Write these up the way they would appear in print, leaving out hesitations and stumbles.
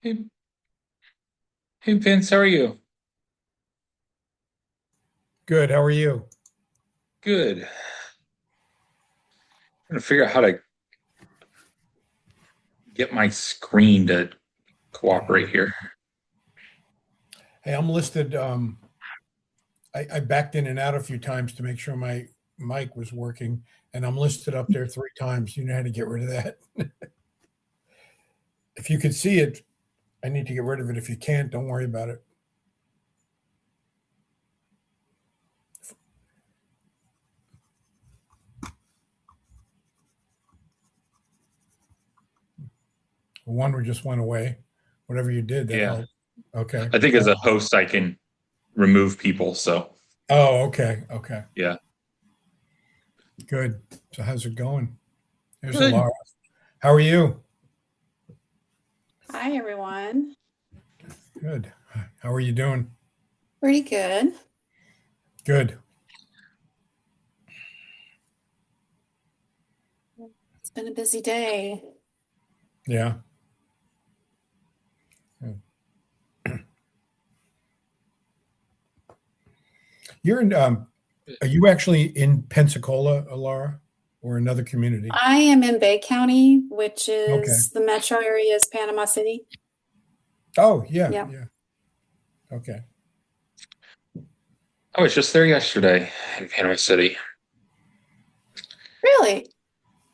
Hey, hey Vince, how are you? Good. How are you? Good. Trying to figure out how to get my screen to cooperate here. Hey, I'm listed. I backed in and out a few times to make sure my mic was working, and I'm listed up there 3 times. You know how to get rid of that. If you could see it, I need to get rid of it. If you can't, don't worry about it. One just went away. Whatever you did, that Yeah. helped. Okay. I think as a host, I can remove people. So, Oh, okay. Okay. yeah. Good. So how's it going? There's Good. Allara. How are you? Hi, everyone. Good. How are you doing? Pretty good. Good. It's been a busy day. Yeah. Good. You're in Are you actually in Pensacola, Alara, or another community? I am in Bay County, which Okay. is the metro area is Panama City. Oh, yeah, Yeah. yeah. Okay. I was just there yesterday in Panama City. Really?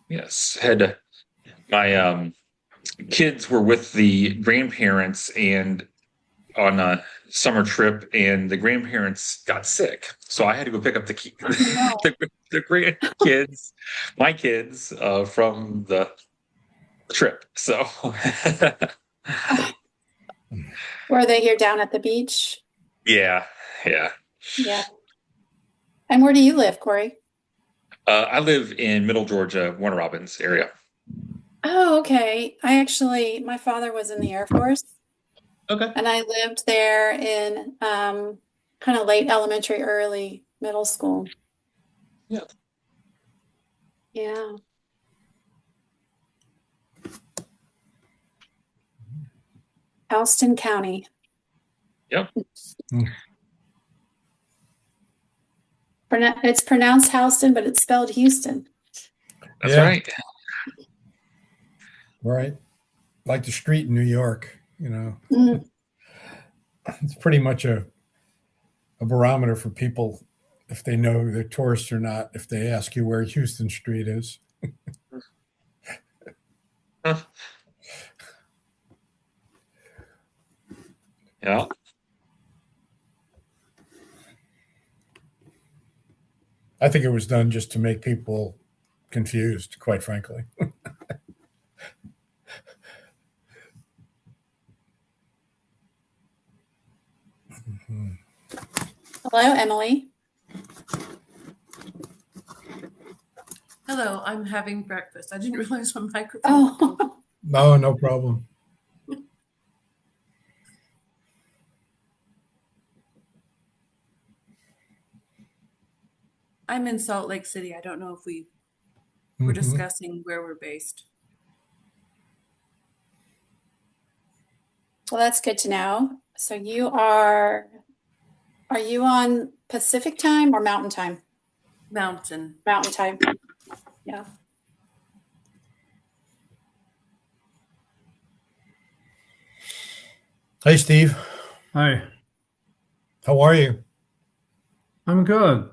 Yes. Had my kids were with the grandparents and on a summer trip, and the grandparents got sick. So I had to go pick up No. the grandkids, my kids, from the trip. So Were they here down at the beach? yeah, yeah. Yeah. And where do you live, Corey? I live in Middle Georgia, Warner Robins area. Oh, okay. My father was in the Air Force, Okay. and I lived there in kind of late elementary, early middle school. Yeah. Yeah. Houston County. Yep. Mm. It's pronounced Houston, but it's spelled Houston. That's Yeah, right. right. Like the street in New York, Mm. it's pretty much a barometer for people if they know they're tourists or not, if they ask you where Houston Street is. Huh. Yeah. I think it was done just to make people confused, quite frankly. Mhm. Hello, Emily. Hello, I'm having breakfast. I didn't realize my microphone was on. Oh, No, no problem. I'm in Salt Lake City. I don't know if we were Hmm. discussing where we're based. well, that's good to know. So are you on Pacific time or Mountain time? Mountain. Mountain time. Yeah. Hey, Steve. Hi, How are you? I'm good.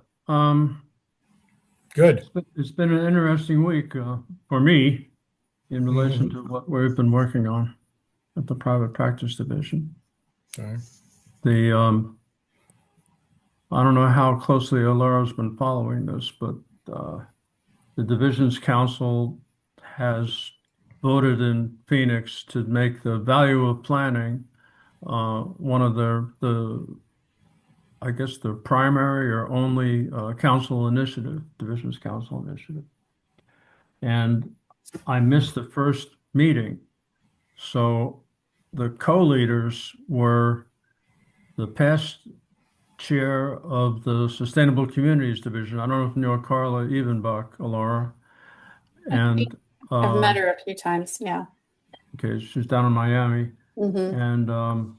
Good. It's been an interesting week for me in relation Hmm. to what we've been working on at the private practice division. Okay. The I don't know how closely Alara's been following this, but uh, the division's council has voted in Phoenix to make the value of planning one of the I guess the primary or only council initiative, division's council initiative. And I missed the first meeting. So the co-leaders were the past chair of the Sustainable Communities Division. I don't know if you know Carla Evenbach, Alora, I think and I've met her a few times. Yeah. okay, she's down in Miami. Mhm. And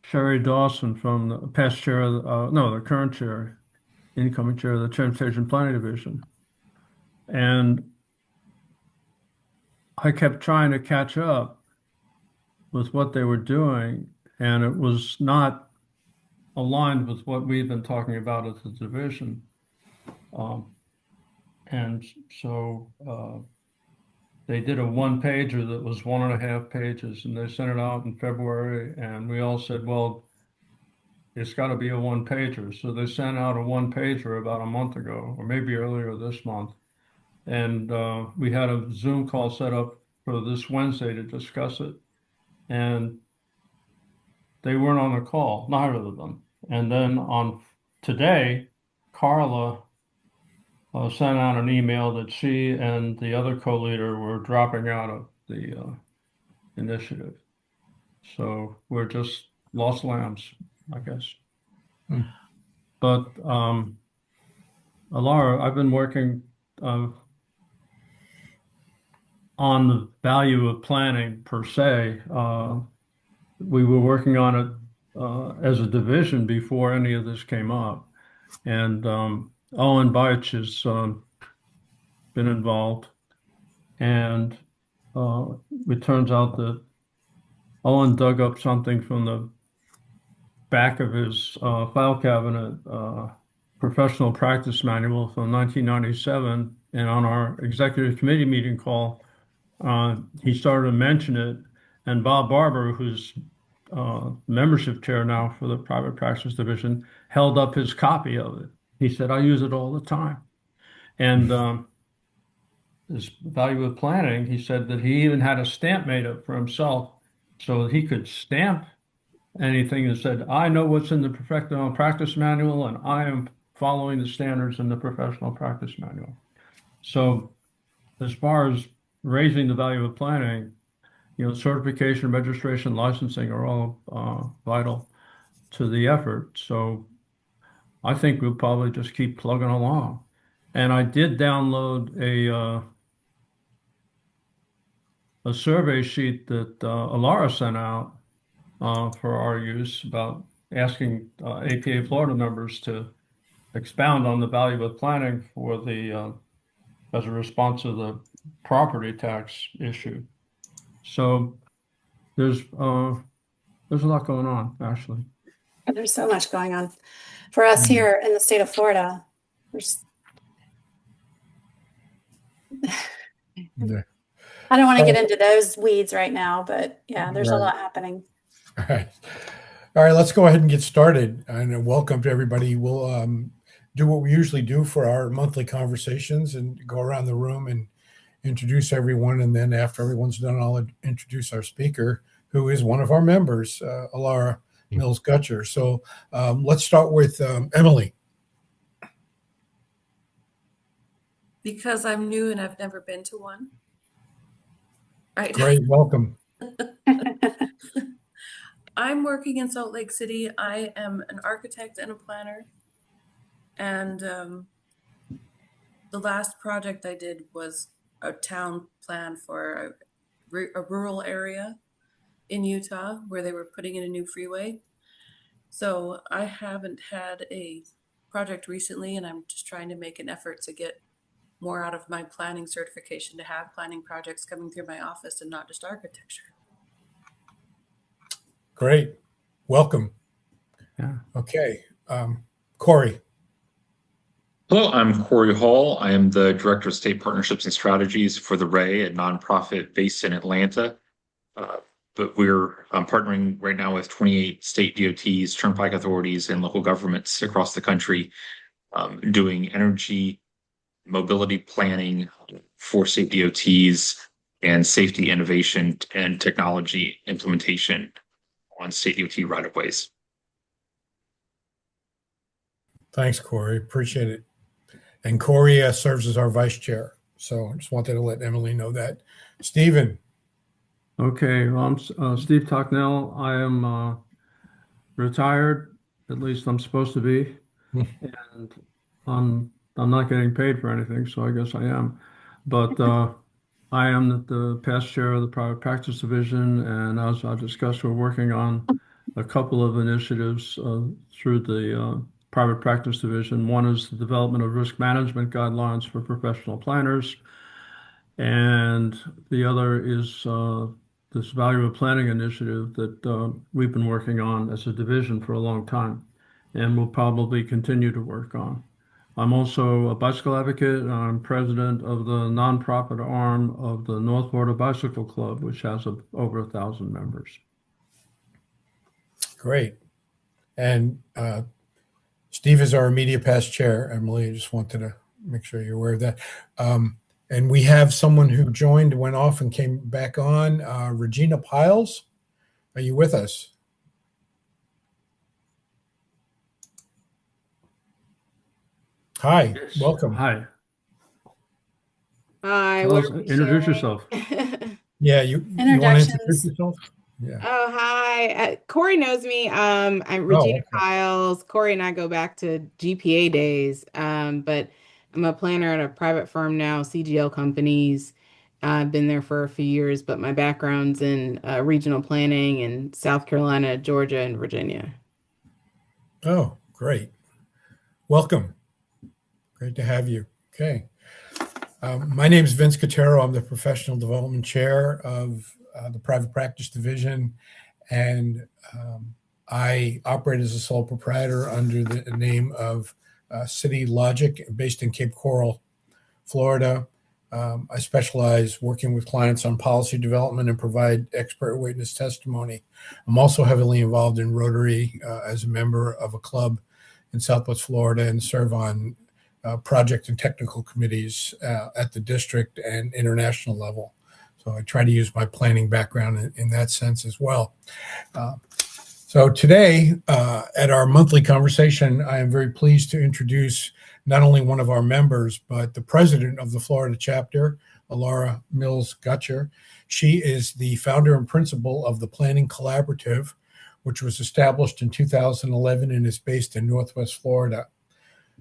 Sherry Dawson from the past chair, no, the current chair, incoming chair of the Transportation Planning Division. And I kept trying to catch up with what they were doing, and it was not aligned with what we've been talking about as the division. Um, and so they did a one pager that was 1.5 pages, and they sent it out in February, and we all said, well, it's got to be a one pager. So they sent out a one pager about a month ago, or maybe earlier this month. And we had a Zoom call set up for this Wednesday to discuss it. And they weren't on the call, neither of them. And then on today, Carla sent out an email that she and the other co-leader were dropping out of the initiative. So we're just lost lambs, I guess. Hmm. But Allara, I've been working on the value of planning per se. We were working on it as a division before any of this came up. And Owen Beich has been involved. And it turns out that Owen dug up something from the back of his file cabinet, professional practice manual from 1997. And on our executive committee meeting call, he started to mention it. And Bob Barber, who's membership chair now for the private practice division, held up his copy of it. He said, I use it all the time. And his value of planning, he said that he even had a stamp made up for himself so that he could stamp anything that said, I know what's in the professional practice manual and I am following the standards in the professional practice manual. So as far as raising the value of planning, certification, registration, licensing are all vital to the effort. So I think we'll probably just keep plugging along. And I did download a survey sheet that Allara sent out for our use about asking APA Florida members to expound on the value of planning for the as a response to the property tax issue. So there's a lot going on, actually. There's so much going on for us here in the state of Florida. There's, Yeah. I don't want to get into those weeds right now, but yeah, there's a Right. lot happening. All right. All right, let's go ahead and get started. And welcome to everybody. We'll do what we usually do for our monthly conversations and go around the room and introduce everyone. And then after everyone's done, I'll introduce our speaker, who is one of our members, Allara Mills-Gutcher. So let's start with Emily. Because I'm new and I've never been to one. Right. Great, welcome. I'm working in Salt Lake City. I am an architect and a planner. And the last project I did was a town plan for a rural area in Utah where they were putting in a new freeway. So I haven't had a project recently, and I'm just trying to make an effort to get more out of my planning certification to have planning projects coming through my office and not just architecture. Great, welcome. Yeah. Okay, Corey. Hello, I'm Corey Hall. I am the Director of State Partnerships and Strategies for the RAY, a nonprofit based in Atlanta. But we're partnering right now with 28 state DOTs, turnpike authorities, and local governments across the country, doing energy mobility planning for state DOTs and safety innovation and technology implementation on state DOT right-of-ways. Thanks, Corey. Appreciate it. And Corey serves as our vice chair. So I just wanted to let Emily know that. Stephen. Okay, well, I'm Steve Tocknell. I am retired, at least I'm supposed to be, and I'm not getting paid for anything, so I guess I am. But I am the past chair of the private practice division, and as I discussed, we're working on a couple of initiatives through the private practice division. One is the development of risk management guidelines for professional planners, and the other is this value of planning initiative that we've been working on as a division for a long time, and will probably continue to work on. I'm also a bicycle advocate, and I'm president of the nonprofit arm of the North Florida Bicycle Club, which has over 1,000 members. Great. And Steve is our immediate past chair. Emily, I just wanted to make sure you're aware of that. And we have someone who joined, went off, and came back on. Regina Piles, are you with us? Hi, Yes. welcome. Hi, Hi, tell what us, are we introduce sharing? yourself. Yeah, you want to Introductions. introduce yourself? Yeah. Oh, hi. Corey knows me. I'm Oh, Regina okay. Piles. Corey and I go back to GPA days. But I'm a planner at a private firm now, CGL Companies. I've been there for a few years, but my background's in regional planning in South Carolina, Georgia, and Virginia. Oh, great. Welcome. Great to have you. Okay. My name is Vince Cotero. I'm the professional development chair of the private practice division, and I operate as a sole proprietor under the name of City Logic, based in Cape Coral, Florida. I specialize working with clients on policy development and provide expert witness testimony. I'm also heavily involved in Rotary as a member of a club in Southwest Florida, and serve on project and technical committees at the district and international level. So I try to use my planning background in that sense as well. So today, at our monthly conversation, I am very pleased to introduce not only one of our members, but the president of the Florida chapter, Allara Mills-Gutcher. She is the founder and principal of the Planning Collaborative, which was established in 2011 and is based in Northwest Florida.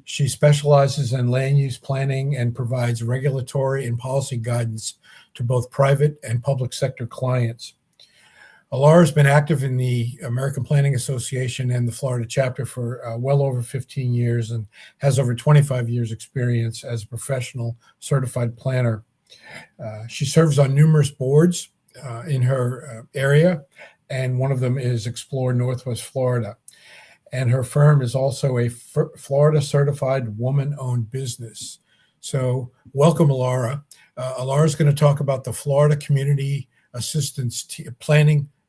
She specializes in land use planning and provides regulatory and policy guidance to both private and public sector clients. Allara has been active in the American Planning Association and the Florida chapter for well over 15 years, and has over 25 years experience as a professional certified planner. She serves on numerous boards in her area, and one of them is Explore Northwest Florida. And her firm is also a Florida certified woman-owned business. So welcome, Allara. Allara is going to talk about the Florida Community Assistance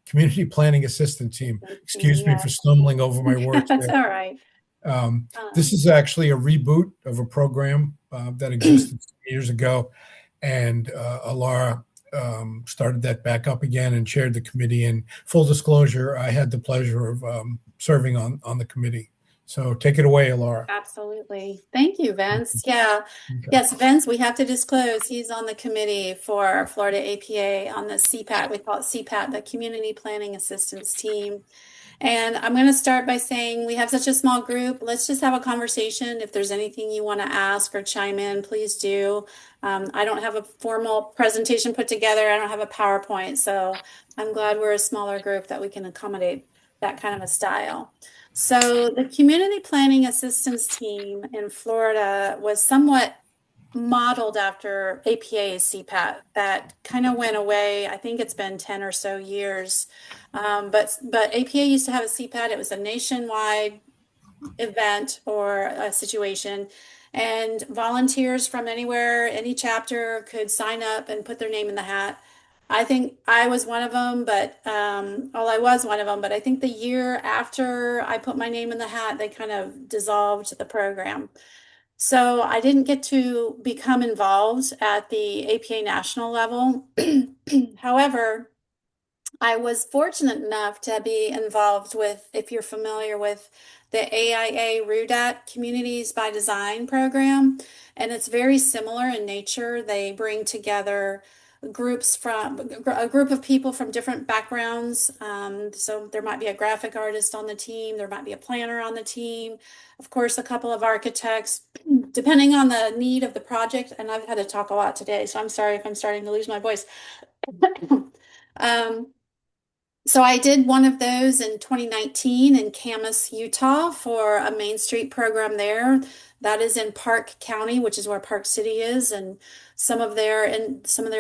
Community Planning Assistance Team. Excuse me for stumbling over my words. That's all right. This is actually a reboot of a program that existed years ago. And Allara started that back up again and chaired the committee. And full disclosure, I had the pleasure of serving on the committee. So take it away, Allara. Absolutely. Thank you, Vince. Yeah. Okay. Yes, Vince, we have to disclose he's on the committee for Florida APA on the CPAT. We call it CPAT, the Community Planning Assistance Team. And I'm going to start by saying we have such a small group. Let's just have a conversation. If there's anything you want to ask or chime in, please do. I don't have a formal presentation put together. I don't have a PowerPoint. So I'm glad we're a smaller group that we can accommodate that kind of a style. So the Community Planning Assistance Team in Florida was somewhat modeled after APA's CPAT. That kind of went away. I think it's been 10 or so years. But APA used to have a CPAT. It was a nationwide event or a situation. And volunteers from anywhere, any chapter could sign up and put their name in the hat. I think I was one of them, but I was one of them. But I think the year after I put my name in the hat, they kind of dissolved the program. So I didn't get to become involved at the APA national level. However, I was fortunate enough to be involved with, if you're familiar with the AIA RUDAT Communities by Design program, and it's very similar in nature. They bring together groups from a group of people from different backgrounds. So there might be a graphic artist on the team, there might be a planner on the team, of course, a couple of architects, depending on the need of the project, and I've had to talk a lot today, so I'm sorry if I'm starting to lose my voice. um, so I did one of those in 2019 in Camas, Utah for a Main Street program there. That is in Park County, which is where Park City is, and some of their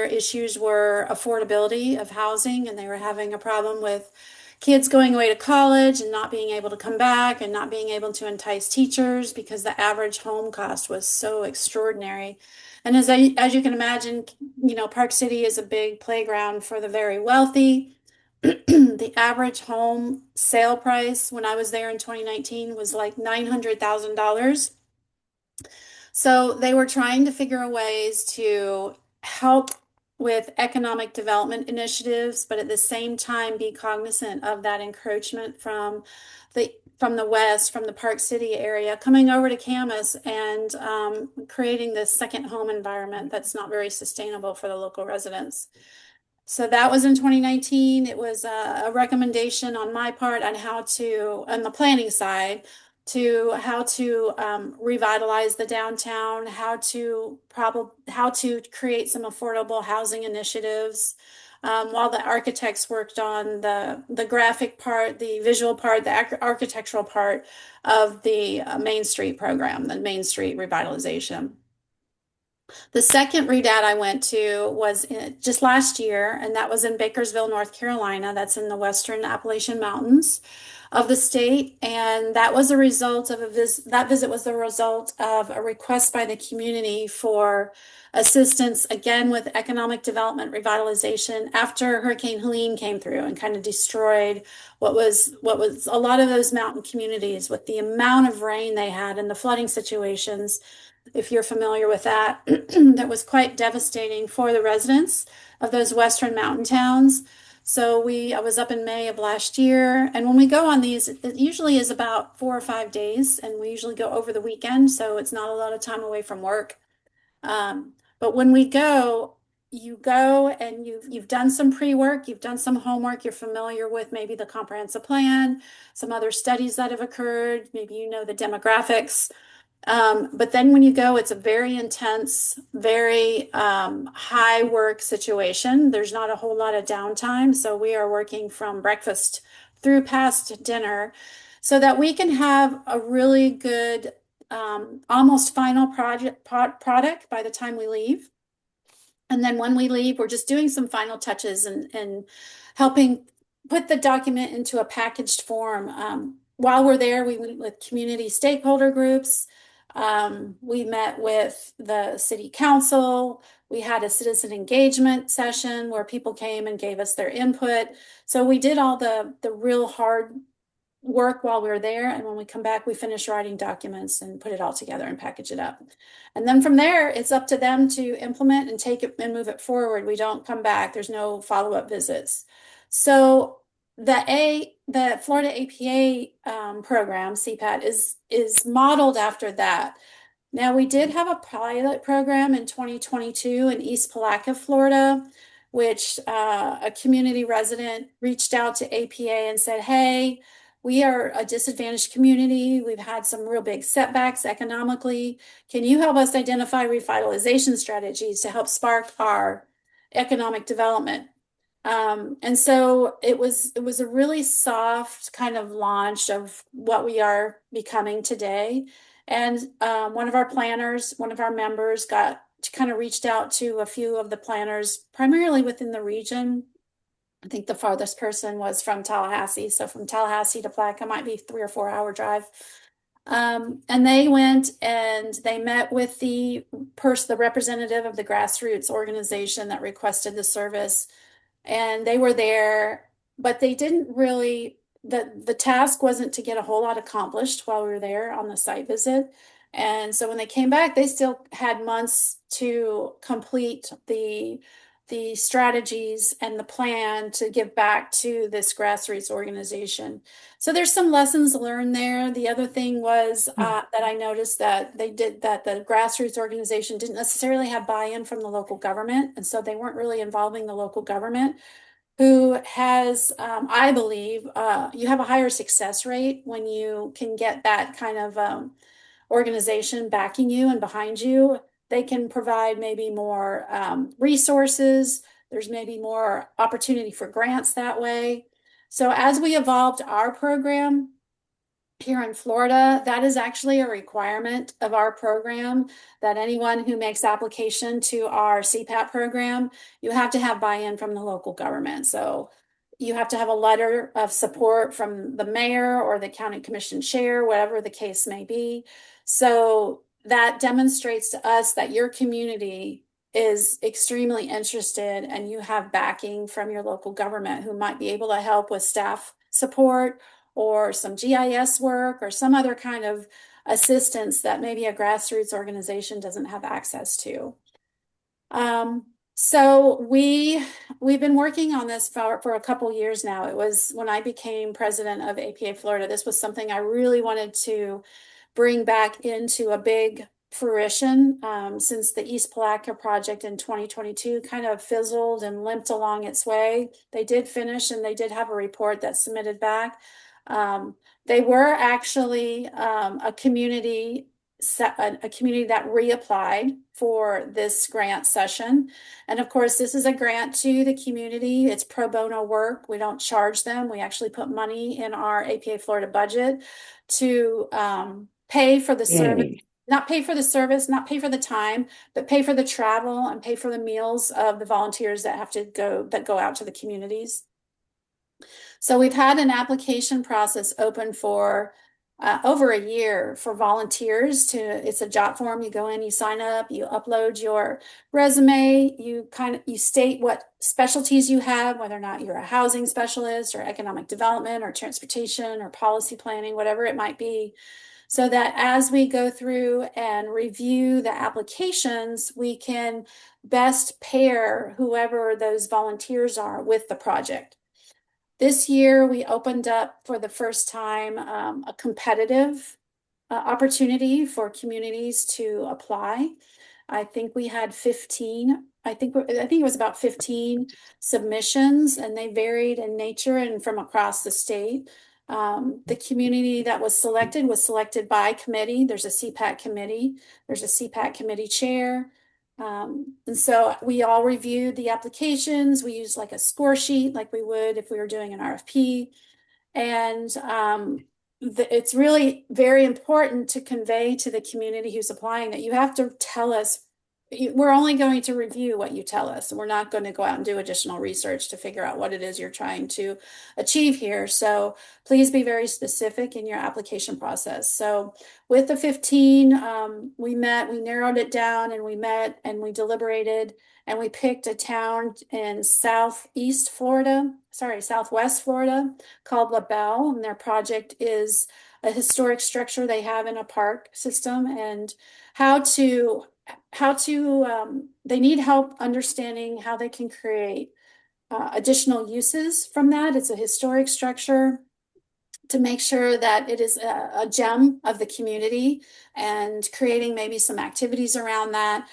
issues were affordability of housing, and they were having a problem with kids going away to college and not being able to come back and not being able to entice teachers because the average home cost was so extraordinary. And as you can imagine, Park City is a big playground for the very wealthy. The average home sale price when I was there in 2019 was like $900,000. So they were trying to figure ways to help with economic development initiatives, but at the same time be cognizant of that encroachment from the west, from the Park City area, coming over to Camas and creating this second home environment that's not very sustainable for the local residents. So that was in 2019. It was a recommendation on my part on on the planning side, how to revitalize the downtown, how to create some affordable housing initiatives, while the architects worked on the graphic part, the visual part, the architectural part of the Main Street program, the Main Street revitalization. The second readout I went to was just last year, and that was in Bakersville, North Carolina. That's in the Western Appalachian Mountains of the state. And that was a result of that visit was the result of a request by the community for assistance, again, with economic development revitalization after Hurricane Helene came through and kind of destroyed what was a lot of those mountain communities with the amount of rain they had and the flooding situations. If you're familiar with that, that was quite devastating for the residents of those western mountain towns. So I was up in May of last year, and when we go on these, it usually is about 4 or 5 days, and we usually go over the weekend, so it's not a lot of time away from work. But when we go, you go and you've done some pre-work, you've done some homework, you're familiar with maybe the comprehensive plan, some other studies that have occurred, maybe you know the demographics. But then when you go, it's a very intense, very high work situation. There's not a whole lot of downtime. So we are working from breakfast through past dinner so that we can have a really good, almost final product by the time we leave. And then when we leave, we're just doing some final touches and helping put the document into a packaged form. While we're there, we meet with community stakeholder groups. We met with the city council. We had a citizen engagement session where people came and gave us their input. So we did all the real hard work while we were there. And when we come back, we finish writing documents and put it all together and package it up. And then from there, it's up to them to implement and take it and move it forward. We don't come back. There's no follow-up visits. So the Florida APA program, CPAT, is modeled after that. Now, we did have a pilot program in 2022 in East Palatka, Florida, which a community resident reached out to APA and said, hey, we are a disadvantaged community. We've had some real big setbacks economically. Can you help us identify revitalization strategies to help spark our economic development? And so it was a really soft kind of launch of what we are becoming today. And one of our members kind of reached out to a few of the planners, primarily within the region. I think the farthest person was from Tallahassee. So from Tallahassee to Palatka might be 3 or 4 hour drive. And they went and they met with the representative of the grassroots organization that requested the service. And they were there, but they didn't really, the task wasn't to get a whole lot accomplished while we were there on the site visit. And so when they came back, they still had months to complete the strategies and the plan to give back to this grassroots organization. So there's some lessons learned there. The other thing was that I noticed that the grassroots organization didn't necessarily have buy-in from the local government. And so they weren't really involving the local government, who has, I believe, you have a higher success rate when you can get that kind of organization backing you and behind you, they can provide maybe more resources. There's maybe more opportunity for grants that way. So as we evolved our program here in Florida, that is actually a requirement of our program, that anyone who makes application to our CPAT program, you have to have buy-in from the local government. So you have to have a letter of support from the mayor or the county commission chair, whatever the case may be. So that demonstrates to us that your community is extremely interested and you have backing from your local government who might be able to help with staff support or some GIS work or some other kind of assistance that maybe a grassroots organization doesn't have access to. So we've been working on this for a couple years now. It was when I became president of APA Florida, this was something I really wanted to bring back into a big fruition, since the East Palatka project in 2022 kind of fizzled and limped along its way. They did finish and they did have a report that's submitted back. They were actually a community that reapplied for this grant session. And of course, this is a grant to the community. It's pro bono work. We don't charge them. We actually put money in our APA Florida budget to pay for the service, not pay for the service, not pay for the time, but pay for the travel and pay for the meals of the volunteers that go out to the communities. So we've had an application process open for over a year for volunteers it's a job form. You go in, you sign up, you upload your resume, you state what specialties you have, whether or not you're a housing specialist or economic development or transportation or policy planning, whatever it might be. So that as we go through and review the applications, we can best pair whoever those volunteers are with the project. This year, we opened up for the first time a competitive opportunity for communities to apply. I think we had 15. I think it was about 15 submissions, and they varied in nature and from across the state. The community that was selected by committee. There's a CPAT committee. There's a CPAT committee chair. And so we all reviewed the applications. We used like a score sheet, like we would if we were doing an RFP. And it's really very important to convey to the community who's applying that you have to tell us, we're only going to review what you tell us. And we're not going to go out and do additional research to figure out what it is you're trying to achieve here. So please be very specific in your application process. So with the 15, we narrowed it down and we met and we deliberated and we picked a town in southwest Florida called LaBelle. And their project is a historic structure they have in a park system, and they need help understanding how they can create additional uses from that. It's a historic structure to make sure that it is a gem of the community and creating maybe some activities around that.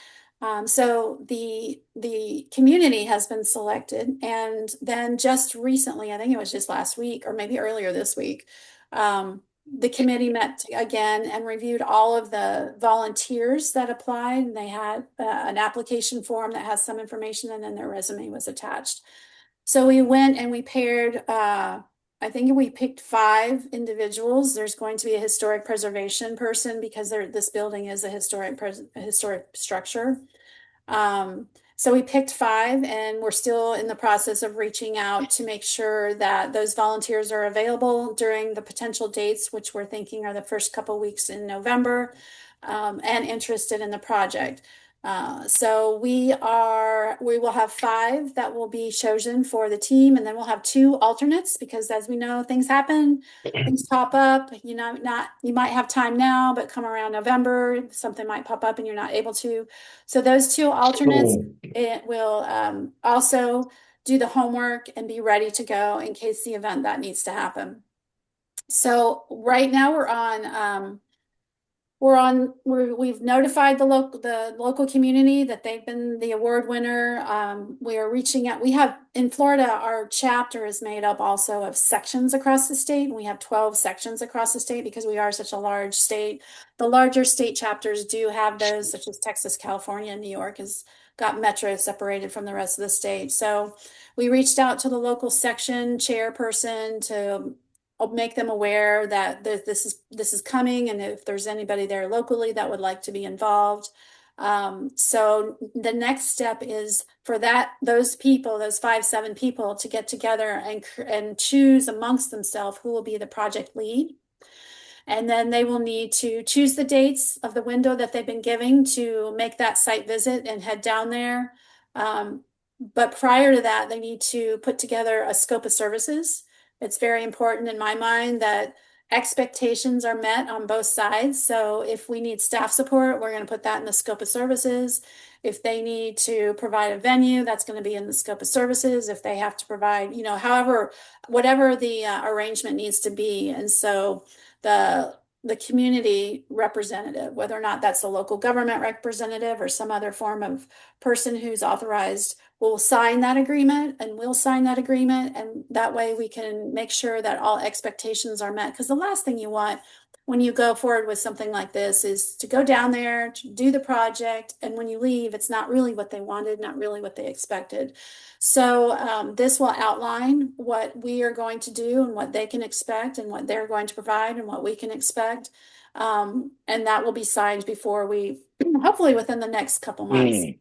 So the community has been selected, and then just recently, I think it was just last week or maybe earlier this week, the committee met again and reviewed all of the volunteers that applied. And they had an application form that has some information, and then their resume was attached. So we went and we paired, I think we picked 5 individuals. There's going to be a historic preservation person because this building is a historic structure. So we picked 5, and we're still in the process of reaching out to make sure that those volunteers are available during the potential dates, which we're thinking are the first couple weeks in November, and interested in the project. So we will have 5 that will be chosen for the team, and then we'll have 2 alternates because, as we know, things happen, things pop up. You might have time now, but come around November, something might pop up and you're not able to. So those 2 alternates, it will also do the homework and be ready to go in case the event that needs to happen. So right now we're on we've notified the local community that they've been the award winner. We are reaching out. We have in Florida, our chapter is made up also of sections across the state. And we have 12 sections across the state because we are such a large state. The larger state chapters do have those, such as Texas, California, and New York has got metro separated from the rest of the state. So we reached out to the local section chairperson to make them aware that this is coming, and if there's anybody there locally that would like to be involved. So the next step is for those 5-7 people to get together and choose amongst themselves who will be the project lead. And then they will need to choose the dates of the window that they've been giving to make that site visit and head down there. But prior to that, they need to put together a scope of services. It's very important in my mind that expectations are met on both sides. So if we need staff support, we're going to put that in the scope of services. If they need to provide a venue, that's going to be in the scope of services. If they have to provide, whatever the arrangement needs to be. And so the community representative, whether or not that's a local government representative or some other form of person who's authorized, will sign that agreement, and we'll sign that agreement. And that way we can make sure that all expectations are met. Because the last thing you want when you go forward with something like this is to go down there to do the project, and when you leave, it's not really what they wanted, not really what they expected. So this will outline what we are going to do and what they can expect and what they're going to provide and what we can expect. And that will be signed before we, hopefully within the next couple months.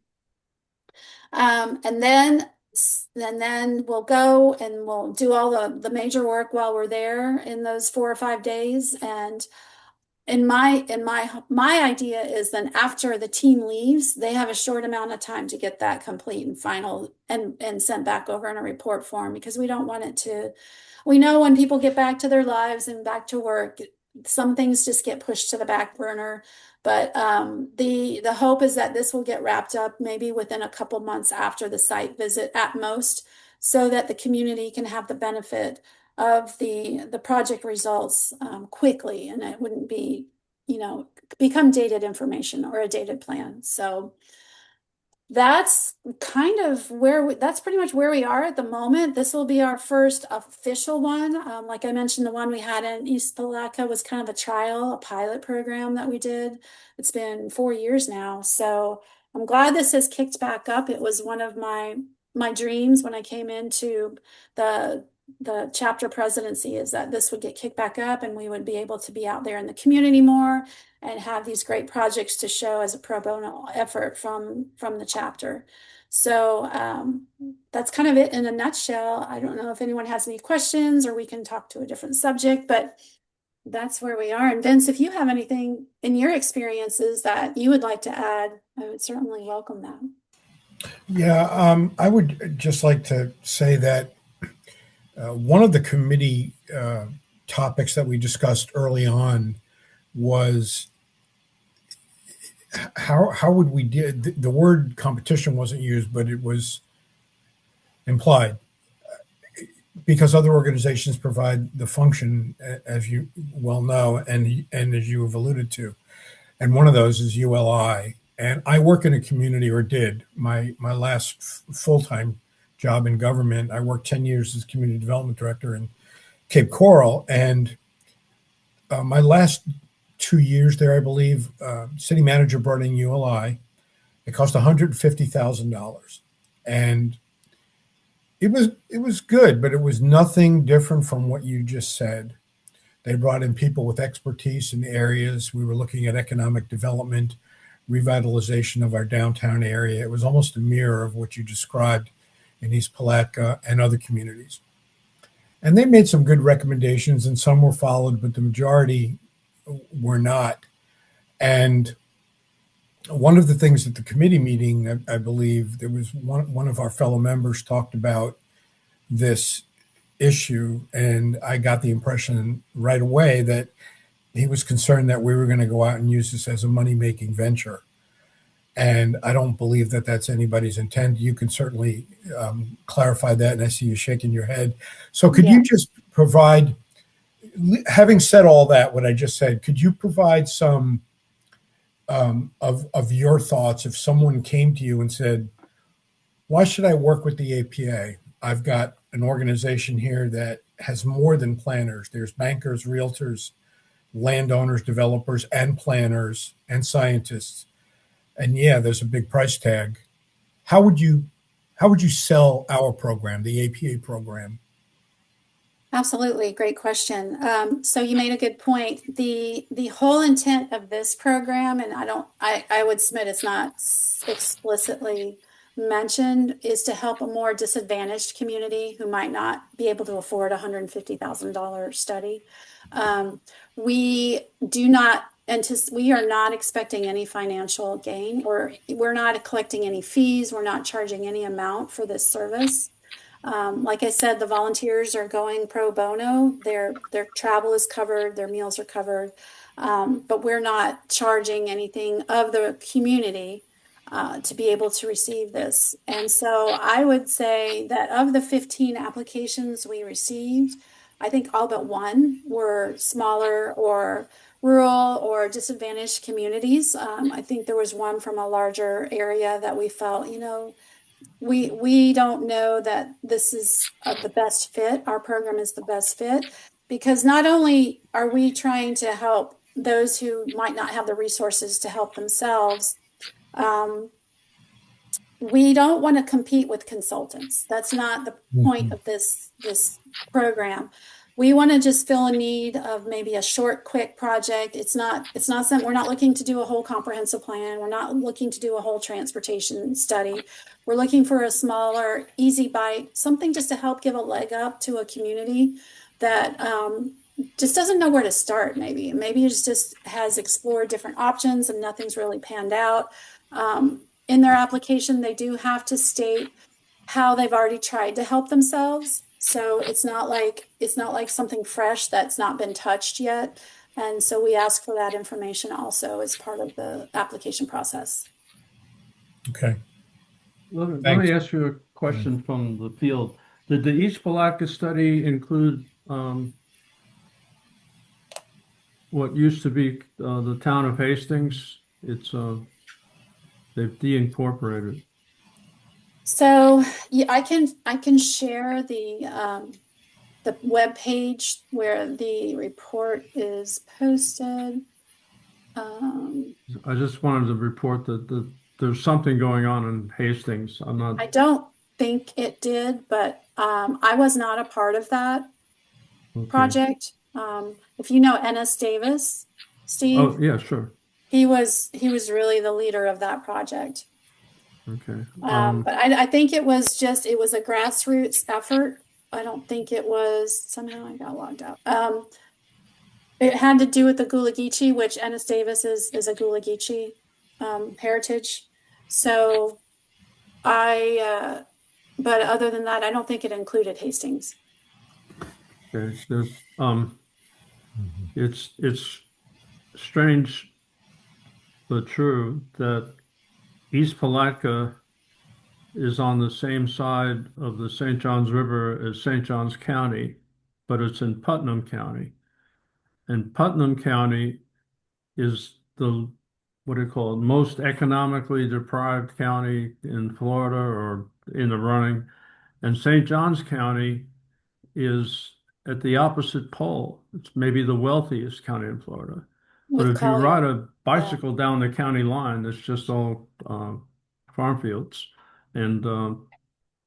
And then we'll go and we'll do all the major work while we're there in those 4 or 5 days. And my idea is then after the team leaves, they have a short amount of time to get that complete and final and sent back over in a report form, because we don't want it to, we know when people get back to their lives and back to work, some things just get pushed to the back burner. But the hope is that this will get wrapped up maybe within a couple months after the site visit at most, so that the community can have the benefit of the project results quickly, and it wouldn't be, become dated information or a dated plan. So that's kind of that's pretty much where we are at the moment. This will be our first official one. Like I mentioned, the one we had in East Palatka was kind of a pilot program that we did. It's been 4 years now. So I'm glad this has kicked back up. It was one of my dreams when I came into the chapter presidency, is that this would get kicked back up and we would be able to be out there in the community more and have these great projects to show as a pro bono effort from the chapter. So that's kind of it in a nutshell. I don't know if anyone has any questions, or we can talk to a different subject, but that's where we are. And Vince, if you have anything in your experiences that you would like to add, I would certainly welcome that. Yeah, I would just like to say that one of the committee topics that we discussed early on was how would we do, the word competition wasn't used, but it was implied, because other organizations provide the function, as you well know, and as you have alluded to, and one of those is ULI. And I work in a community, or did my last full-time job in government. I worked 10 years as community development director in Cape Coral, and my last 2 years there, I believe, city manager brought in ULI. It cost $150,000, and it was good, but it was nothing different from what you just said. They brought in people with expertise in areas. We were looking at economic development, revitalization of our downtown area. It was almost a mirror of what you described in East Palatka and other communities. And they made some good recommendations, and some were followed, but the majority were not. And one of the things at the committee meeting, I believe there was one of our fellow members talked about this issue, and I got the impression right away that he was concerned that we were going to go out and use this as a money-making venture. And I don't believe that that's anybody's intent. You can certainly clarify that, and I see you shaking your head. So could you just provide, having said all that, what I just said, could you provide some of your thoughts if someone came to you and said, why should I work with the APA? I've got an organization here that has more than planners. There's bankers, realtors, landowners, developers, and planners and scientists. And yeah, there's a big price tag. How would you sell our program, the APA program? Absolutely, great question. So you made a good point. The whole intent of this program, and I would submit it's not explicitly mentioned, is to help a more disadvantaged community who might not be able to afford a $150,000 study. We do not we are not expecting any financial gain, or we're not collecting any fees. We're not charging any amount for this service. Like I said, the volunteers are going pro bono. Their travel is covered, their meals are covered, but we're not charging anything of the community to be able to receive this. And so I would say that of the 15 applications we received, I think all but one were smaller or rural or disadvantaged communities. I think there was one from a larger area that we felt, we don't know that this is the best fit. Our program is the best fit because not only are we trying to help those who might not have the resources to help themselves, we don't want to compete with consultants. That's not the point of this program. We want to just fill a need of maybe a short, quick project. It's not something, we're not looking to do a whole comprehensive plan. We're not looking to do a whole transportation study. We're looking for a smaller, easy bite, something just to help give a leg up to a community that just doesn't know where to start. Maybe it just has explored different options and nothing's really panned out. In their application, they do have to state how they've already tried to help themselves. So it's not like something fresh that's not been touched yet. And so we ask for that information also as part of the application process. Okay. Let me ask you a question from the field. Did the East Palatka study include what used to be the town of Hastings? They've deincorporated. So yeah, I can share the web page where the report is posted. I just wanted to report that there's something going on in Hastings. I don't think it did, but I was not a part of that project. If you know Ennis Davis, Steve. Oh yeah, sure. He was really the leader of that project. Okay. But I think it was a grassroots effort. I don't think it was, somehow I got logged out. It had to do with the Gullah Geechee, which Ennis Davis is a Gullah Geechee heritage. So but other than that, I don't think it included Hastings. Okay. It's strange but true that East Palatka is on the same side of the St. Johns River as St. Johns County, but it's in Putnam County. And Putnam County is what do you call it, most economically deprived county in Florida or in the running. And St. Johns County is at the opposite pole. It's maybe the wealthiest county in Florida. But if you ride a bicycle down the county line, it's just all farm fields and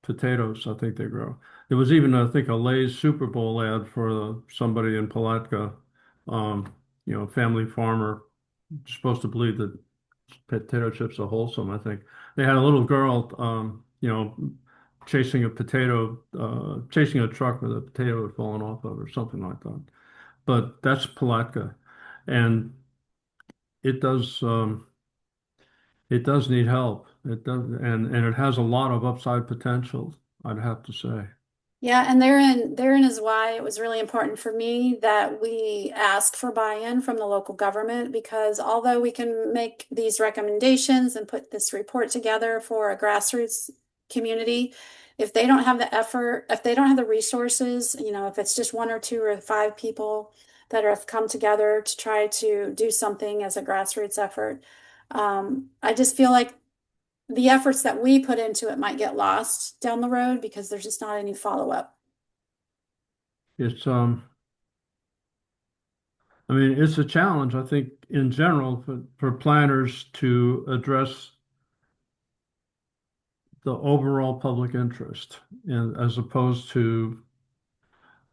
potatoes, I think they grow. There was even, I think, a Lay's Super Bowl ad for somebody in Palatka, family farmer, supposed to believe that potato chips are wholesome, I think. They had a little girl, chasing a truck with a potato had fallen off of or something like that. But that's Palatka. And it does need help. It does, and it has a lot of upside potential, I'd have to say. Yeah, and therein is why it was really important for me that we ask for buy-in from the local government, because although we can make these recommendations and put this report together for a grassroots community, if they don't have the effort, if they don't have the resources, if it's just one or two or five people that have come together to try to do something as a grassroots effort, I just feel like the efforts that we put into it might get lost down the road because there's just not any follow-up. It's I mean, it's a challenge, I think, in general for planners to address the overall public interest, and as opposed to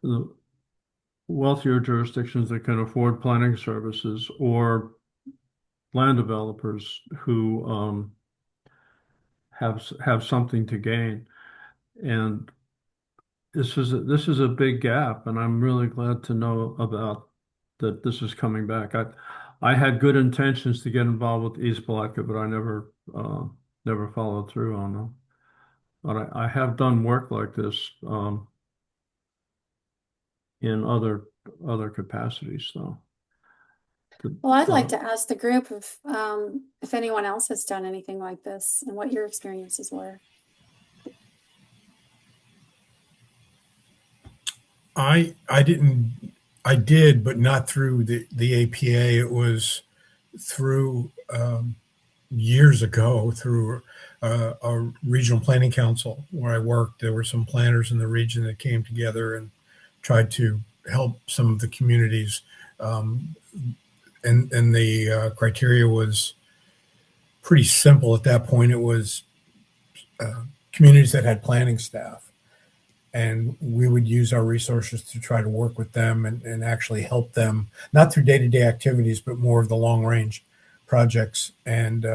the wealthier jurisdictions that can afford planning services or land developers who have something to gain. And this is a big gap, and I'm really glad to know about that this is coming back. I had good intentions to get involved with East Palatka, but I never followed through on them. But I have done work like this in other capacities, though. Well, I'd like to ask the group if anyone else has done anything like this and what your experiences were. I did, but not through the APA. It was through years ago through a regional planning council where I worked. There were some planners in the region that came together and tried to help some of the communities. And the criteria was pretty simple at that point. It was communities that had planning staff, and we would use our resources to try to work with them and actually help them, not through day-to-day activities, but more of the long-range projects and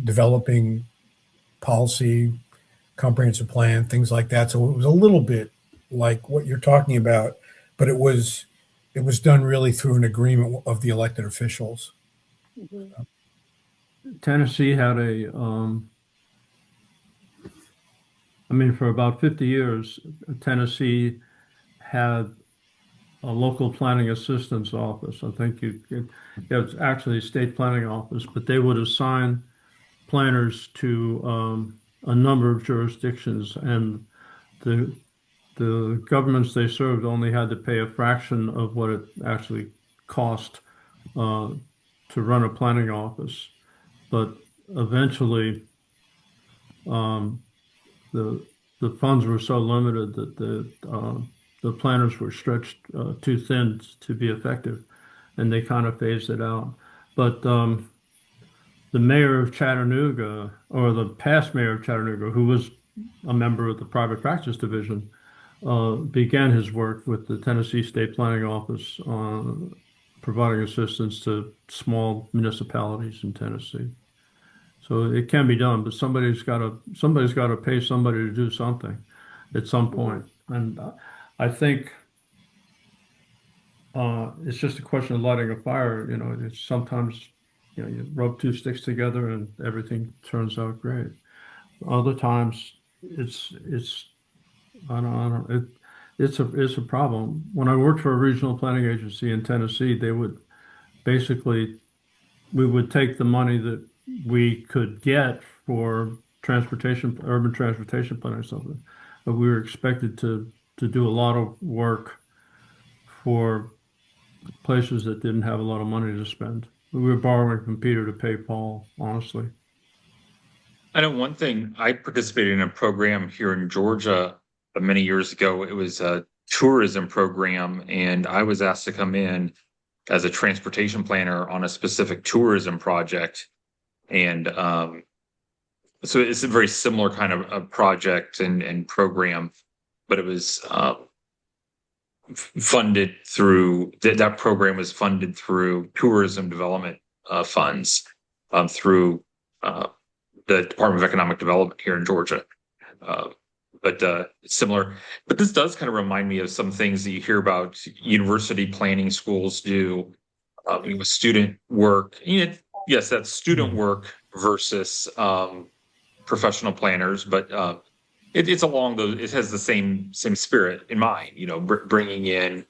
developing policy, comprehensive plan, things like that. So it was a little bit like what you're talking about, but it was done really through an agreement of the elected officials. Mm-hmm. Tennessee had I mean, for about 50 years, Tennessee had a local planning assistance office. I think it's actually a state planning office, but they would assign planners to a number of jurisdictions, and the governments they served only had to pay a fraction of what it actually cost to run a planning office. But eventually, the funds were so limited that the planners were stretched too thin to be effective, and they kind of phased it out. But the mayor of Chattanooga, or the past mayor of Chattanooga, who was a member of the private practice division, began his work with the Tennessee State Planning Office on providing assistance to small municipalities in Tennessee. So it can be done, but somebody's got to pay somebody to do something at some point. And I think it's just a question of lighting a fire. It's sometimes you rub two sticks together and everything turns out great. Other times it's a problem. When I worked for a regional planning agency in Tennessee, we would take the money that we could get for urban transportation planning or something, but we were expected to do a lot of work for places that didn't have a lot of money to spend. We were borrowing from Peter to pay Paul, honestly. I know one thing, I participated in a program here in Georgia many years ago. It was a tourism program, and I was asked to come in as a transportation planner on a specific tourism project. And so it's a very similar kind of a project and program, but it was funded through, that program was funded through tourism development funds through the Department of Economic Development here in Georgia. But it's similar. But this does kind of remind me of some things that you hear about university planning schools do with student work. Yes, that's student work versus professional planners, but it's along those. It has the same spirit in mind. Bringing in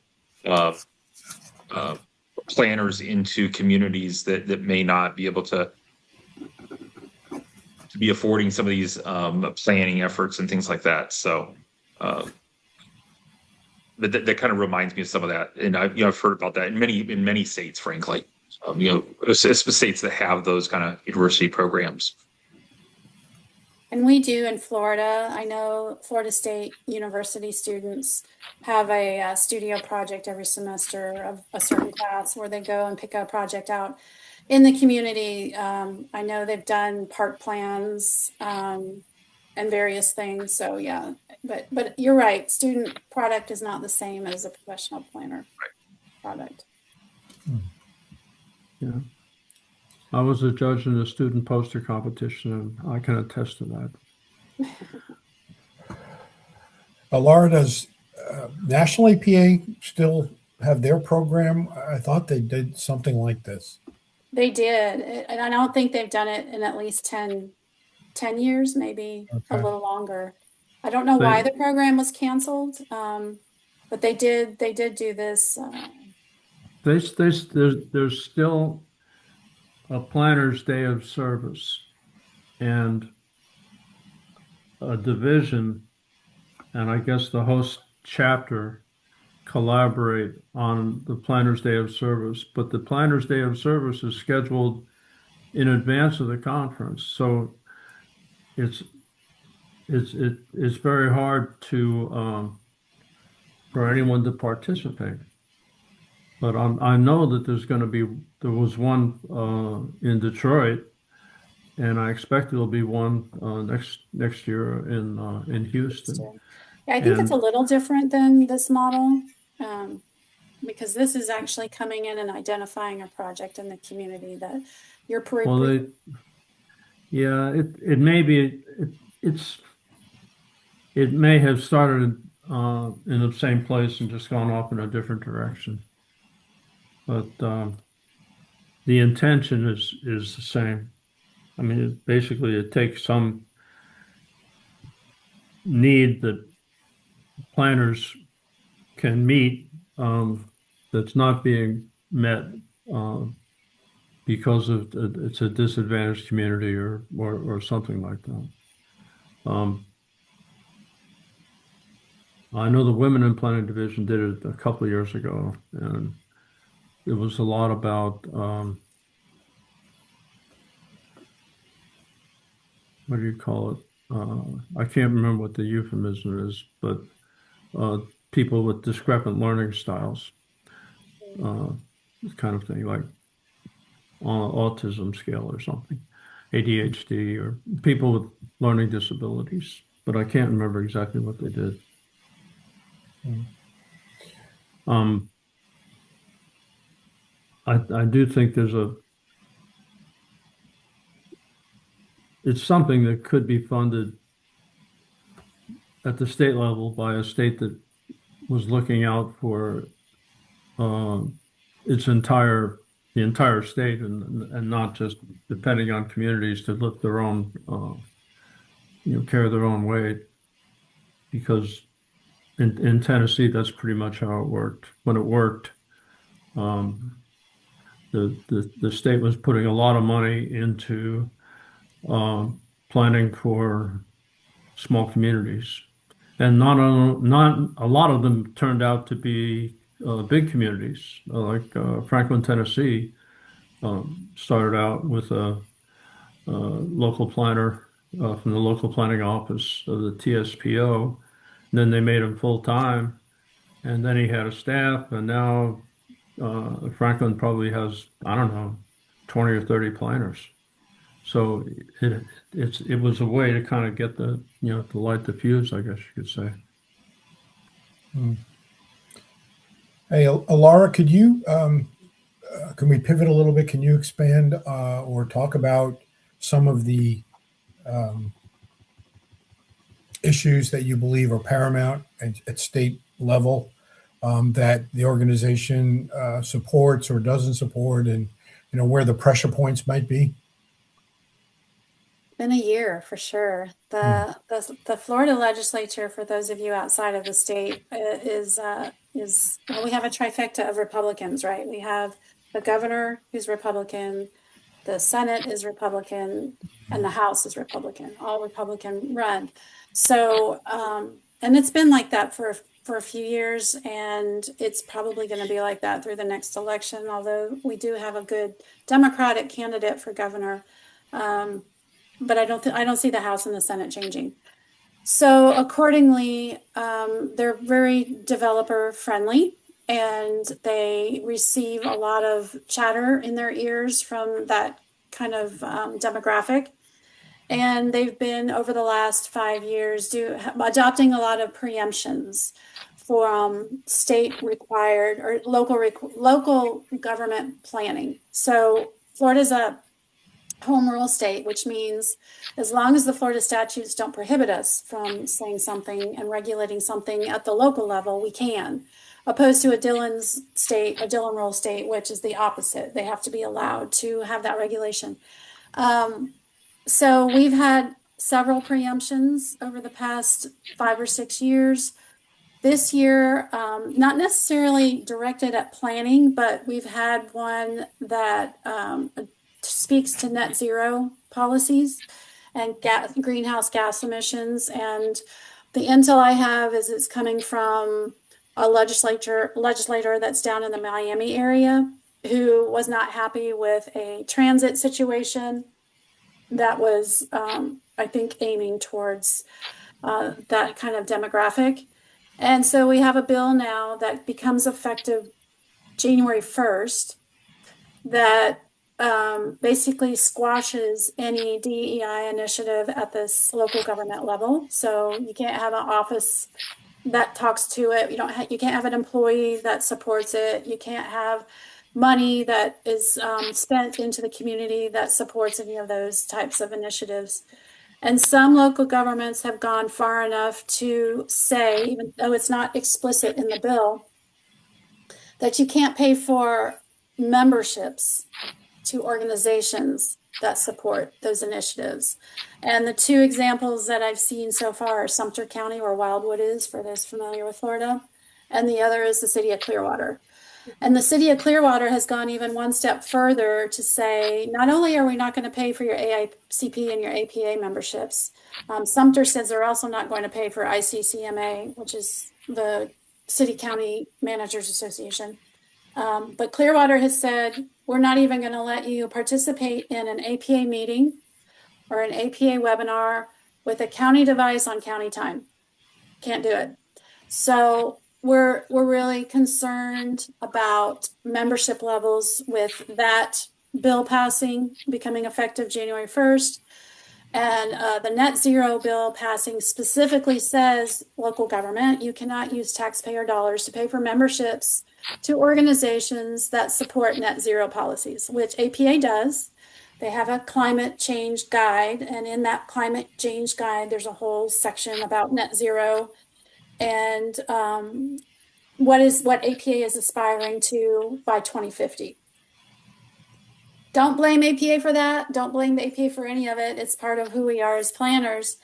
planners into communities that may not be able to be affording some of these planning efforts and things like that. So, but that kind of reminds me of some of that, and I've heard about that in many states, frankly. states that have those kind of university programs. And we do in Florida. I know Florida State University students have a studio project every semester of a certain class where they go and pick a project out in the community. I know they've done park plans and various things. So yeah, but you're right. Student product is not the same as a professional planner product. Yeah. I was a judge in the student poster competition, and I can attest to that. Allara, does National APA still have their program? I thought they did something like this. They did, and I don't think they've done it in at least 10 years, maybe a Okay. little longer. I don't know why the program was canceled, but they did do this. There's still a planner's day of service and a division, and I guess the host chapter collaborate on the planner's day of service, but the planner's day of service is scheduled in advance of the conference. So it's very hard to for anyone to participate. But I know that there was one in Detroit, and I expect there'll be one next year in Houston. Yeah, I think it's a little different than this model because this is actually coming in and identifying a project in the community that you're it may be it may have started in the same place and just gone off in a different direction. But the intention is the same. I mean, basically, it takes some need that planners can meet that's not being met because of it's a disadvantaged community or something like that. I know the Women in Planning Division did it a couple of years ago, and it was a lot about what do you call it? I can't remember what the euphemism is, but people with discrepant learning styles, kind of thing, like autism scale or something, ADHD, or people with learning disabilities. But I can't remember exactly what they did. I do think it's something that could be funded at the state level by a state that was looking out for the entire state and not just depending on communities to lift their own, carry their own weight. Because in Tennessee, that's pretty much how it worked. When it worked, the state was putting a lot of money into planning for small communities, and not a lot of them turned out to be big communities. Like Franklin, Tennessee, started out with a local planner from the local planning office of the TSPO. And then they made him full time, and then he had a staff, and now Franklin probably has, I don't know, 20 or 30 planners. So it was a way to kind of get to light the fuse, I guess you could say. Hey, Allara, can we pivot a little bit? Can you expand or talk about some of the issues that you believe are paramount at state level that the organization supports or doesn't support, and where the pressure points might be? Been a year for sure. The Florida legislature, for those of you outside of the state, is we have a trifecta of Republicans, right? We have the governor who's Republican, the Senate is Republican, and the House is Republican, all Republican run. So, and it's been like that for for a few years, and it's probably going to be like that through the next election, although we do have a good Democratic candidate for governor. But I don't see the House and the Senate changing. So accordingly, they're very developer friendly, and they receive a lot of chatter in their ears from that kind of demographic. And they've been, over the last 5 years, adopting a lot of preemptions for state required or local government planning. So Florida's a home rule state, which means as long as the Florida statutes don't prohibit us from saying something and regulating something at the local level, we can, opposed to a Dillon rule state, which is the opposite. They have to be allowed to have that regulation. So we've had several preemptions over the past 5 or 6 years. This year, not necessarily directed at planning, but we've had one that speaks to net zero policies and greenhouse gas emissions. And the intel I have is it's coming from a legislator that's down in the Miami area who was not happy with a transit situation that was, I think, aiming towards that kind of demographic. And so we have a bill now that becomes effective January 1st that basically squashes any DEI initiative at this local government level. So you can't have an office that talks to it. You can't have an employee that supports it. You can't have money that is spent into the community that supports any of those types of initiatives. And some local governments have gone far enough to say, even though it's not explicit in the bill, that you can't pay for memberships to organizations that support those initiatives. And the two examples that I've seen so far are Sumter County, where Wildwood is, for those familiar with Florida, and the other is the City of Clearwater. And the City of Clearwater has gone even one step further to say, not only are we not going to pay for your AICP and your APA memberships, Sumter says they're also not going to pay for ICCMA, which is the City County Managers Association. But Clearwater has said, we're not even going to let you participate in an APA meeting or an APA webinar with a county device on county time. Can't do it. So we're really concerned about membership levels with that bill passing, becoming effective January 1st. And the net zero bill passing specifically says, local government, you cannot use taxpayer dollars to pay for memberships to organizations that support net zero policies, which APA does. They have a climate change guide, and in that climate change guide, there's a whole section about net zero and what APA is aspiring to by 2050. Don't blame APA for that. Don't blame the APA for any of it. It's part of who we are as planners.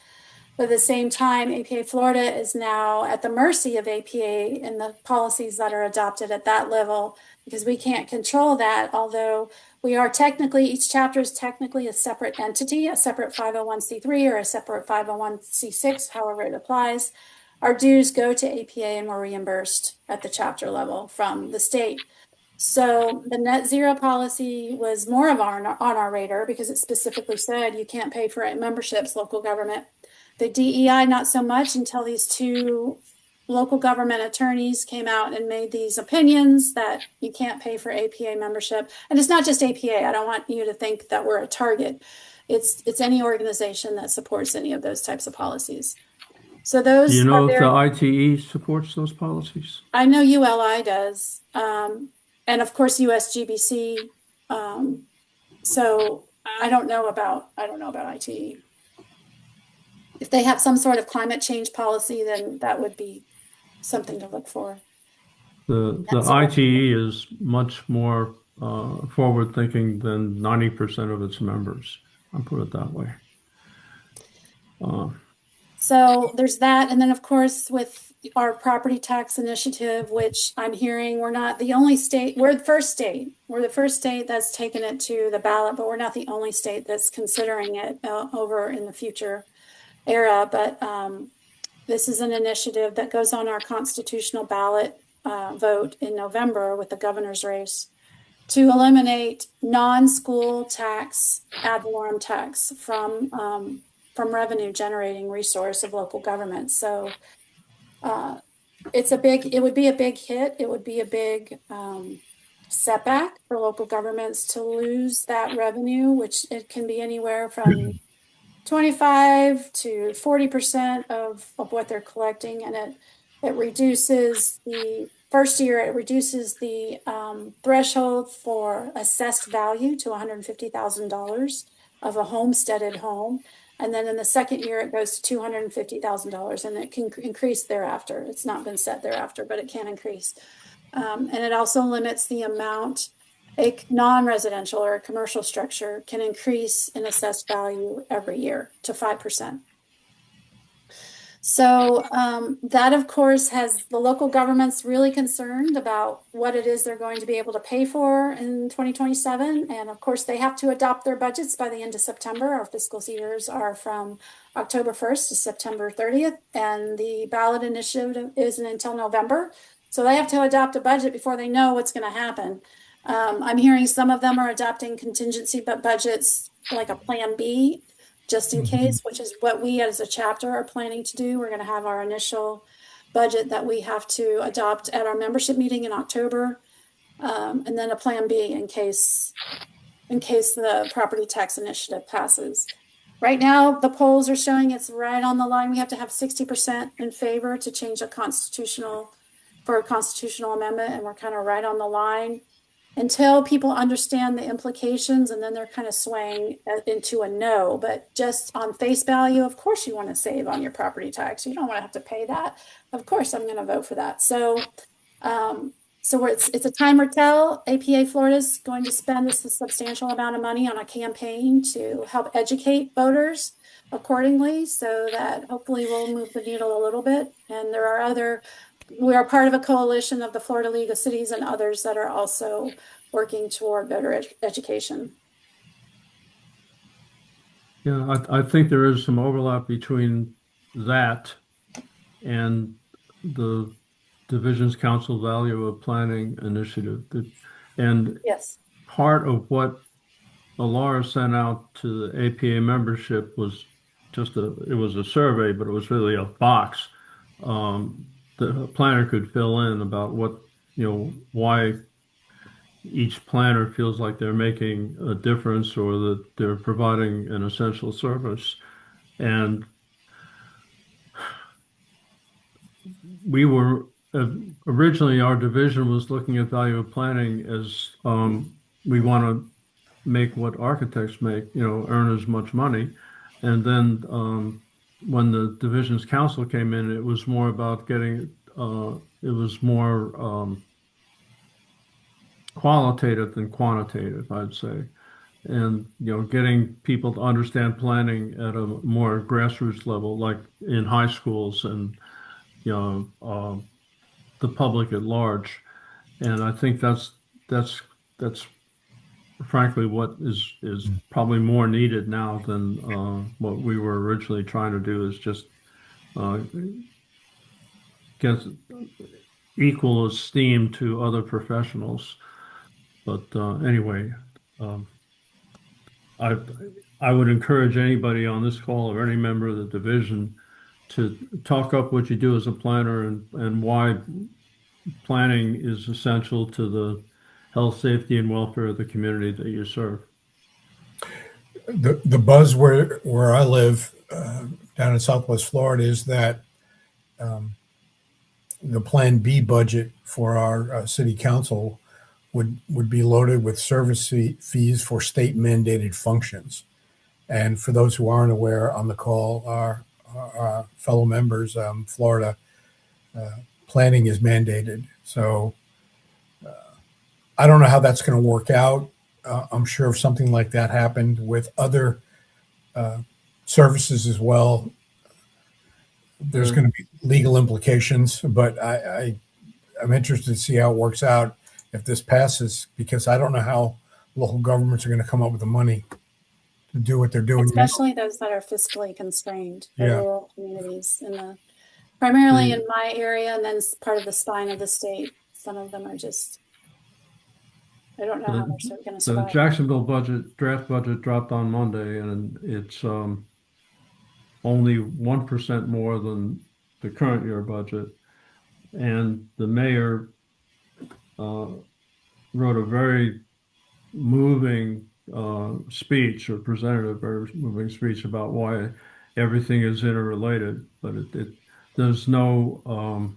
But at the same time, APA Florida is now at the mercy of APA and the policies that are adopted at that level, because we can't control that. Although we are technically, each chapter is technically a separate entity, a separate 501c3 or a separate 501c6, however it applies. Our dues go to APA and we're reimbursed at the chapter level from the state. So the net zero policy was more of on our radar because it specifically said you can't pay for memberships, local government. The DEI, not so much until these two local government attorneys came out and made these opinions that you can't pay for APA membership. And it's not just APA. I don't want you to think that we're a target. It's any organization that supports any of those types of policies. So those. Do you know if the ITE supports those policies? I know ULI does. And of course, USGBC. So I don't know about ITE. If they have some sort of climate change policy, then that would be something to look for. The ITE is much more forward-thinking than 90% of its members. I'll put it that way. So there's that. And then, of course, with our property tax initiative, which I'm hearing we're not the only state, we're the first state. We're the first state that's taken it to the ballot, but we're not the only state that's considering it over in the future era. But This is an initiative that goes on our constitutional ballot vote in November with the governor's race to eliminate non-school tax, ad valorem tax from revenue generating resource of local government. So it would be a big hit. It would be a big setback for local governments to lose that revenue, which it can be anywhere from 25 to 40% of what they're collecting. And it reduces the first year, it reduces the threshold for assessed value to $150,000 of a homesteaded home. And then in the second year, it goes to $250,000, and it can increase thereafter. It's not been set thereafter, but it can increase. And it also limits the amount a non-residential or a commercial structure can increase in assessed value every year to 5%. So that, of course, has the local governments really concerned about what it is they're going to be able to pay for in 2027. And of course, they have to adopt their budgets by the end of September. Our fiscal years are from October 1st to September 30th. And the ballot initiative isn't until November. So they have to adopt a budget before they know what's going to happen. I'm hearing some of them are adopting contingency budgets like a plan B, just in case, which is what we as a chapter are planning to do. We're going to have our initial budget that we have to adopt at our membership meeting in October, and then a plan B in case the property tax initiative passes. Right now, the polls are showing it's right on the line. We have to have 60% in favor to change for a constitutional amendment, and we're kind of right on the line until people understand the implications, and then they're kind of swaying into a no. But just on face value, of course you want to save on your property tax. You don't want to have to pay that. Of course I'm going to vote for that. So it's a time or tell. APA Florida is going to spend this substantial amount of money on a campaign to help educate voters accordingly, so that hopefully we'll move the needle a little bit. And we are part of a coalition of the Florida League of Cities and others that are also working toward voter education. Yeah, I think there is some overlap between that and the Divisions Council Value of Planning initiative. And yes, part of what Allara sent out to the APA membership was it was a survey, but it was really a box. The planner could fill in about why each planner feels like they're making a difference or that they're providing an essential service. And we were originally, our division was looking at value of planning as we want to make what architects make, earn as much money. And then when the Divisions Council came in, it was more about getting, it was more qualitative than quantitative, I'd say. And, getting people to understand planning at a more grassroots level, like in high schools and, the public at large. And I think that's frankly what is probably more needed now than what we were originally trying to do, is just get equal esteem to other professionals. But anyway, I would encourage anybody on this call or any member of the division to talk up what you do as a planner and why planning is essential to the health, safety, and welfare of the community that you serve. The buzz where I live down in Southwest Florida is that the Plan B budget for our city council would be loaded with service fees for state mandated functions. And for those who aren't aware on the call, our fellow members, Florida planning is mandated. So I don't know how that's going to work out. I'm sure if something like that happened with other services as well, there's going to be legal implications. But I'm interested to see how it works out if this passes, because I don't know how local governments are going to come up with the money to do what they're doing. Especially those that are fiscally constrained, the rural communities in the primarily The- in my area, and then part of the spine of the state. Some of them are just, I don't know how much they're going to The survive. Jacksonville draft budget dropped on Monday, and it's only 1% more than the current year budget. And the mayor wrote a very moving speech, or presented a very moving speech about why everything is interrelated. But there's no,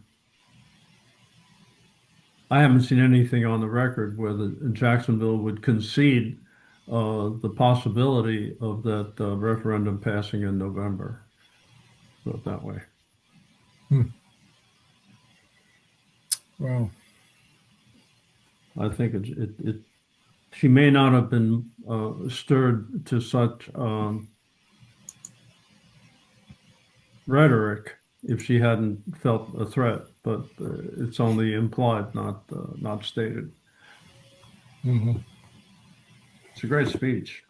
I haven't seen anything on the record where Jacksonville would concede the possibility of that referendum passing in November. Put it that way. Well, I think she may not have been stirred to such rhetoric if she hadn't felt a threat, but it's only implied, not stated. mhm. It's a great speech.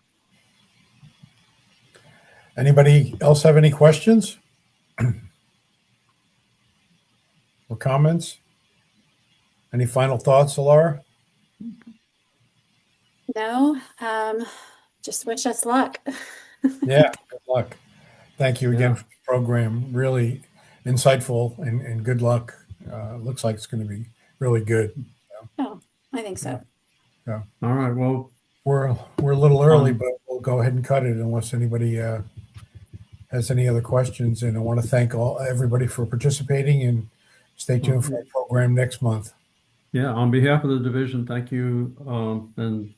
Anybody else have any questions or comments? Any final thoughts, Allara? No, just wish us luck. Yeah, good luck. Thank you again Yeah. for the program. Really insightful and good luck. Looks like it's going to be really good. Oh, I think so. All right. Well, We're a little early, but we'll go ahead and cut it unless anybody has any other questions. And I want to thank everybody for participating, and stay tuned for our program next month. yeah, on behalf of the division, thank you, and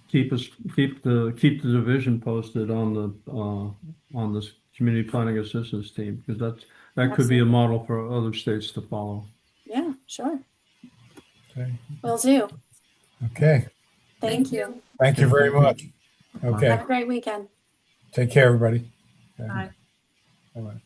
keep the division posted on this community planning assistance team, because that could be a model for other states to follow. Yeah, sure. Okay. Will do. Okay. Thank you. Thank you very much. Okay. Have a great weekend. Take care, everybody. Okay. Bye. Bye-bye.